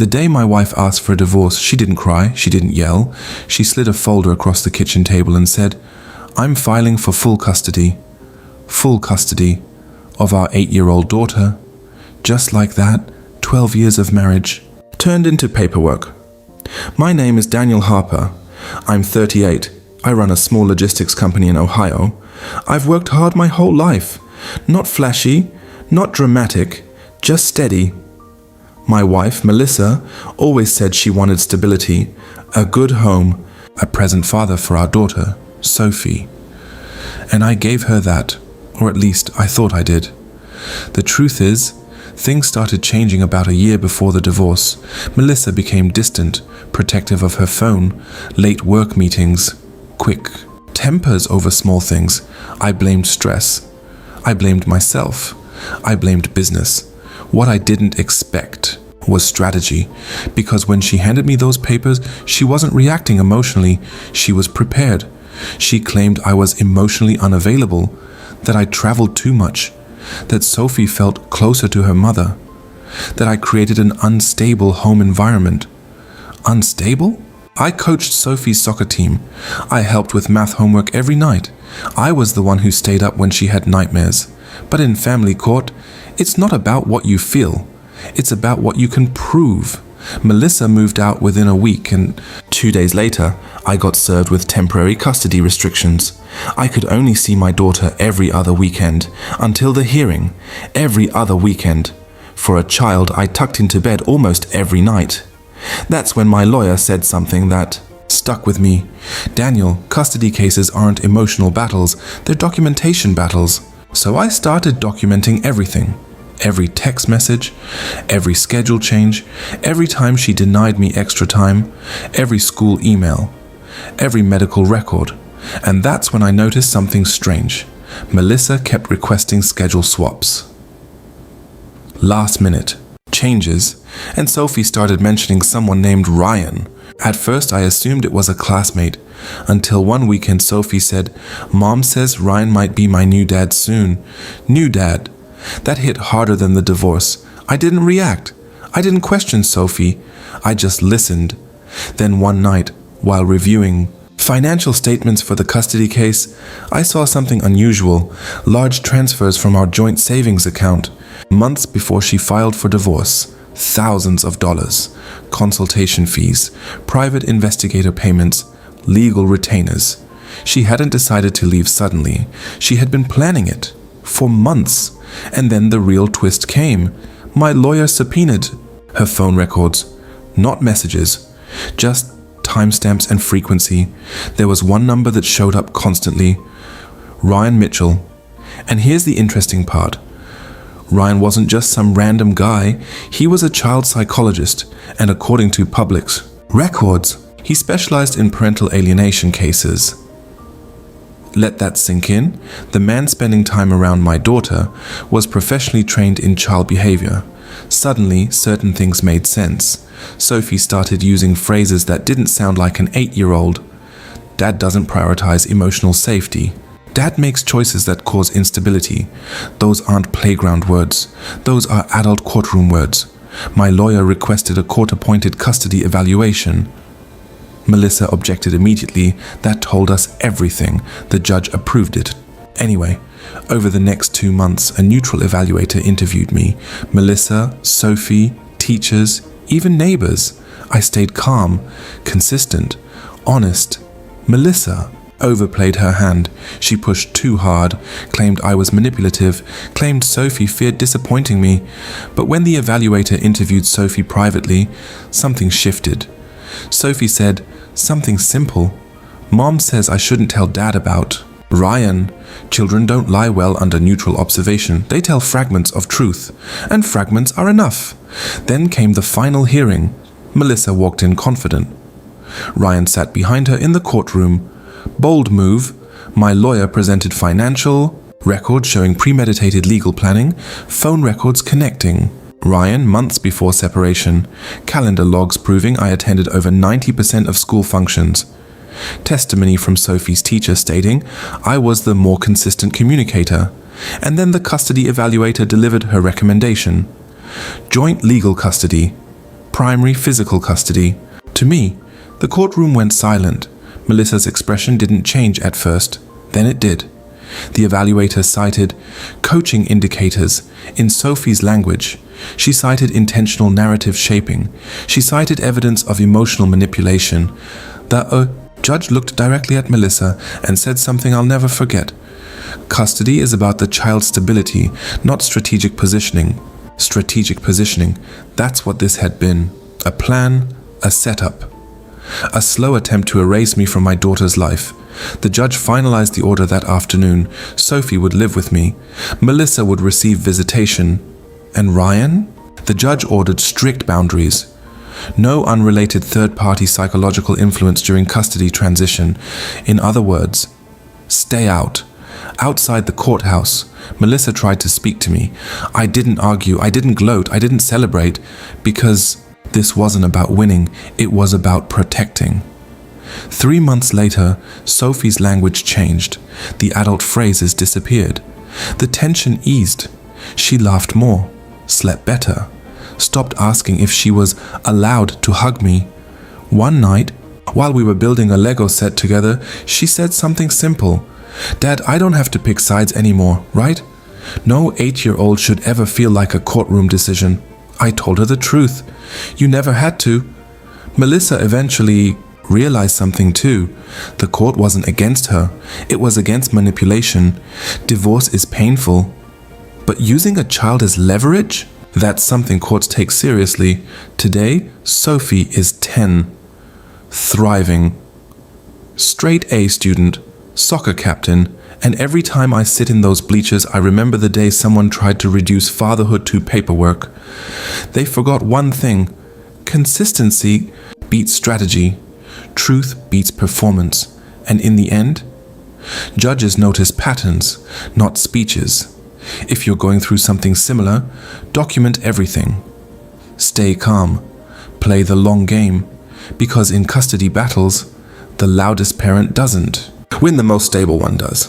The day my wife asked for a divorce, she didn't cry, she didn't yell. She slid a folder across the kitchen table and said, "I'm filing for full custody of our 8-year-old daughter." Just like that, 12 years of marriage turned into paperwork. My name is Daniel Harper. I'm 38. I run a small logistics company in Ohio. I've worked hard my whole life. Not flashy, not dramatic, just steady. My wife, Melissa, always said she wanted stability, a good home, a present father for our daughter, Sophie. And I gave her that, or at least I thought I did. The truth is, things started changing about a year before the divorce. Melissa became distant, protective of her phone, late work meetings, quick tempers over small things. I blamed stress. I blamed myself. I blamed business. What I didn't expect was strategy, because when she handed me those papers, she wasn't reacting emotionally. She was prepared. She claimed I was emotionally unavailable, that I traveled too much, that Sophie felt closer to her mother, that I created an unstable home environment. Unstable? I coached Sophie's soccer team. I helped with math homework every night. I was the one who stayed up when she had nightmares. But in family court, it's not about what you feel. It's about what you can prove. Melissa moved out within a week, and 2 days later, I got served with temporary custody restrictions. I could only see my daughter every other weekend, until the hearing, every other weekend. For a child I tucked into bed almost every night. That's when my lawyer said something that stuck with me. "Daniel, custody cases aren't emotional battles, they're documentation battles." So I started documenting everything. Every text message, every schedule change, every time she denied me extra time, every school email, every medical record. And that's when I noticed something strange. Melissa kept requesting schedule swaps. Last minute changes, and Sophie started mentioning someone named Ryan. At first I assumed it was a classmate, until one weekend Sophie said, "Mom says Ryan might be my new dad soon." New dad. That hit harder than the divorce. I didn't react. I didn't question Sophie. I just listened. Then one night, while reviewing financial statements for the custody case, I saw something unusual. Large transfers from our joint savings account. Months before she filed for divorce. Thousands of dollars. Consultation fees, private investigator payments, legal retainers. She hadn't decided to leave suddenly. She had been planning it for months. And then the real twist came. My lawyer subpoenaed her phone records, not messages, just timestamps and frequency. There was one number that showed up constantly, Ryan Mitchell. And here's the interesting part. Ryan wasn't just some random guy. He was a child psychologist, and according to Public's records, he specialized in parental alienation cases. Let that sink in. The man spending time around my daughter was professionally trained in child behavior. Suddenly, certain things made sense. Sophie started using phrases that didn't sound like an 8-year-old. Dad doesn't prioritize emotional safety. Dad makes choices that cause instability. Those aren't playground words. Those are adult courtroom words. My lawyer requested a court-appointed custody evaluation. Melissa objected immediately. That told us everything. The judge approved it. Anyway, over the next 2 months, a neutral evaluator interviewed me. Melissa, Sophie, teachers, even neighbors. I stayed calm, consistent, honest. Melissa overplayed her hand. She pushed too hard, claimed I was manipulative, claimed Sophie feared disappointing me. But when the evaluator interviewed Sophie privately, something shifted. Sophie said, something simple. "Mom says I shouldn't tell Dad about Ryan. Children don't lie well under neutral observation. They tell fragments of truth, and fragments are enough." Then came the final hearing. Melissa walked in confident. Ryan sat behind her in the courtroom. Bold move. My lawyer presented financial records showing premeditated legal planning, phone records connecting Ryan months before separation, calendar logs proving I attended over 90% of school functions, testimony from Sophie's teacher stating I was the more consistent communicator, and then the custody evaluator delivered her recommendation. Joint legal custody. primary physical custody. To me, the courtroom went silent. Melissa's expression didn't change at first, then it did. The evaluator cited coaching indicators in Sophie's language. She cited intentional narrative shaping. She cited evidence of emotional manipulation. The judge looked directly at Melissa and said something I'll never forget. Custody is about the child's stability, not strategic positioning. Strategic positioning, that's what this had been. A plan, a setup. A slow attempt to erase me from my daughter's life. The judge finalized the order that afternoon. Sophie would live with me. Melissa would receive visitation. And Ryan? The judge ordered strict boundaries. No unrelated third-party psychological influence during custody transition. In other words, stay out. Outside the courthouse, Melissa tried to speak to me. I didn't argue, I didn't gloat, I didn't celebrate, because this wasn't about winning, it was about protecting. 3 months later, Sophie's language changed. The adult phrases disappeared. The tension eased. She laughed more, slept better, stopped asking if she was allowed to hug me. One night, while we were building a Lego set together, she said something simple. "Dad, I don't have to pick sides anymore, right? No 8-year-old should ever feel like a courtroom decision." I told her the truth. You never had to. Melissa eventually realized something too. The court wasn't against her. It was against manipulation. Divorce is painful. But using a child as leverage? That's something courts take seriously. Today, Sophie is 10. Thriving. Straight A student. Soccer captain, and every time I sit in those bleachers, I remember the day someone tried to reduce fatherhood to paperwork. They forgot one thing. Consistency beats strategy. Truth beats performance. And in the end, judges notice patterns, not speeches. If you're going through something similar, document everything. Stay calm. Play the long game. Because in custody battles, the loudest parent doesn't win, the most stable one does.